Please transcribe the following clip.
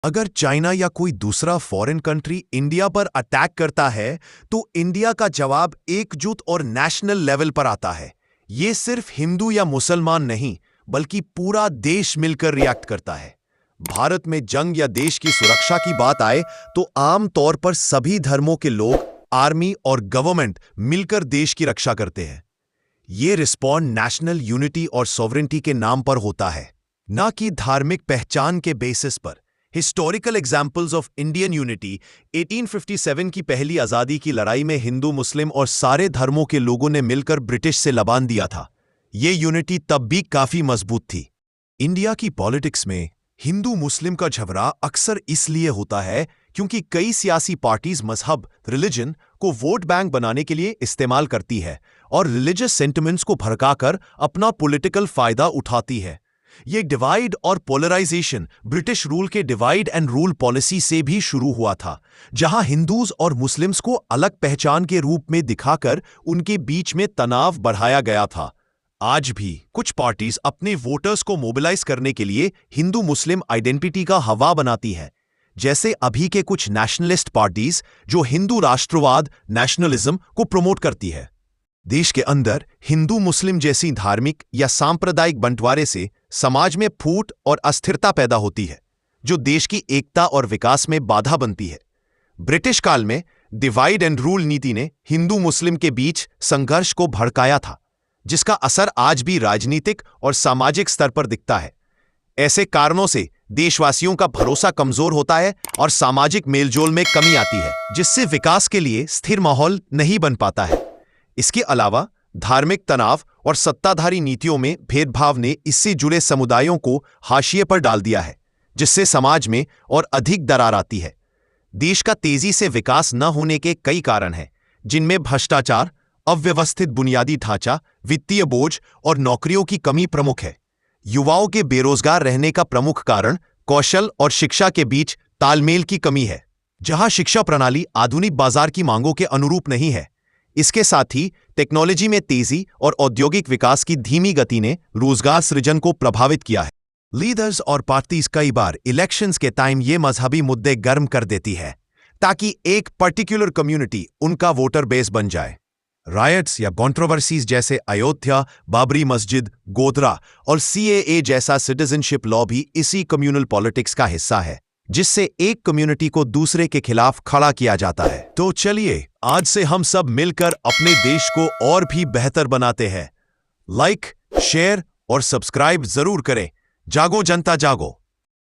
अगर चाइना या कोई दूसरा फॉरेन कंट्री इंडिया पर अटैक करता है तो इंडिया का जवाब एकजुट और नेशनल लेवल पर आता है। ये सिर्फ हिंदू या मुसलमान नहीं बल्कि पूरा देश मिलकर रिएक्ट करता है। भारत में जंग या देश की सुरक्षा की बात आए तो आम तौर पर सभी धर्मों के लोग, आर्मी और गवर्नमेंट मिलकर देश की रक्षा करते हैं। ये रिस्पॉन्ड नेशनल यूनिटी और सॉवरेंटी के नाम पर होता है, न कि धार्मिक पहचान के बेसिस पर। Historical examples of Indian unity: 1857 की पहली आज़ादी की लड़ाई में हिंदू, मुस्लिम और सारे धर्मों के लोगों ने मिलकर ब्रिटिश से लबान दिया था। ये यूनिटी तब भी काफी मजबूत थी। इंडिया की पॉलिटिक्स में हिंदू मुस्लिम का झगड़ा अक्सर इसलिए होता है क्योंकि कई सियासी पार्टीज मजहब, रिलीजन को वोट बैंक बनाने के लिए इस्तेमाल करती है और रिलीजियस सेंटिमेंट्स को भड़काकर अपना पॉलिटिकल फायदा उठाती है। ये डिवाइड और पोलराइजेशन ब्रिटिश रूल के डिवाइड एंड रूल पॉलिसी से भी शुरू हुआ था, जहां हिंदूज और मुस्लिम्स को अलग पहचान के रूप में दिखाकर उनके बीच में तनाव बढ़ाया गया था। आज भी कुछ पार्टीज अपने वोटर्स को मोबिलाइज करने के लिए हिंदू मुस्लिम आइडेंटिटी का हवा बनाती है, जैसे अभी के कुछ नेशनलिस्ट पार्टीज जो हिंदू राष्ट्रवाद, नेशनलिज्म को प्रमोट करती है। देश के अंदर हिंदू मुस्लिम जैसी धार्मिक या सांप्रदायिक बंटवारे से समाज में फूट और अस्थिरता पैदा होती है, जो देश की एकता और विकास में बाधा बनती है। ब्रिटिश काल में डिवाइड एंड रूल नीति ने हिंदू मुस्लिम के बीच संघर्ष को भड़काया था, जिसका असर आज भी राजनीतिक और सामाजिक स्तर पर दिखता है। ऐसे कारणों से देशवासियों का भरोसा कमजोर होता है और सामाजिक मेलजोल में कमी आती है, जिससे विकास के लिए स्थिर माहौल नहीं बन पाता है। इसके अलावा धार्मिक तनाव और सत्ताधारी नीतियों में भेदभाव ने इससे जुड़े समुदायों को हाशिए पर डाल दिया है, जिससे समाज में और अधिक दरार आती है। देश का तेजी से विकास न होने के कई कारण हैं, जिनमें भ्रष्टाचार, अव्यवस्थित बुनियादी ढांचा, वित्तीय बोझ और नौकरियों की कमी प्रमुख है। युवाओं के बेरोजगार रहने का प्रमुख कारण कौशल और शिक्षा के बीच तालमेल की कमी है, जहां शिक्षा प्रणाली आधुनिक बाजार की मांगों के अनुरूप नहीं है। इसके साथ ही टेक्नोलॉजी में तेजी और औद्योगिक विकास की धीमी गति ने रोजगार सृजन को प्रभावित किया है। लीडर्स और पार्टीज कई बार इलेक्शंस के टाइम ये मजहबी मुद्दे गर्म कर देती है ताकि एक पर्टिकुलर कम्युनिटी उनका वोटर बेस बन जाए। रायट्स या कंट्रोवर्सीज जैसे अयोध्या, बाबरी मस्जिद, गोधरा और सीएए जैसा सिटीजनशिप लॉ भी इसी कम्युनल पॉलिटिक्स का हिस्सा है, जिससे एक कम्युनिटी को दूसरे के खिलाफ खड़ा किया जाता है। तो चलिए आज से हम सब मिलकर अपने देश को और भी बेहतर बनाते हैं। लाइक, शेयर और सब्सक्राइब जरूर करें। जागो जनता जागो।